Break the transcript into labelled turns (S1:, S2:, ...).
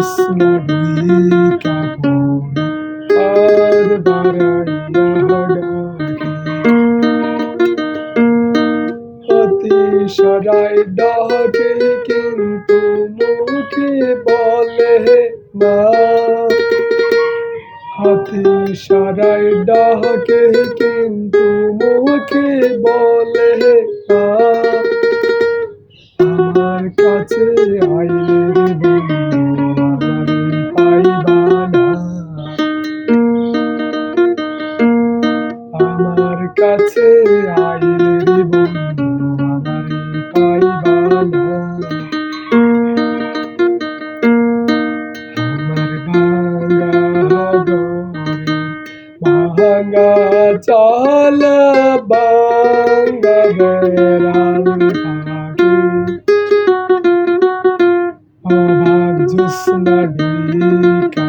S1: জ্যোৎস্না ঢুইকা পড়ে আর বাড়াইয়া ডাকে হাতি সারায় ডাকে কিন্তু মুখে বলে না হাতি সারায় ডাকে কিন্তু মুখে বলে না আমার কাছে আইলে রে বন্ধু আমারে পাইবা না আমার কাছে আইলে রে বন্ধু আমারে পাইবা না আমার ভাঙা ঘরে ভাঙা চাল ভাঙা বেড়াল পাখি অভাগ জ্যোৎস্না ঢুইকা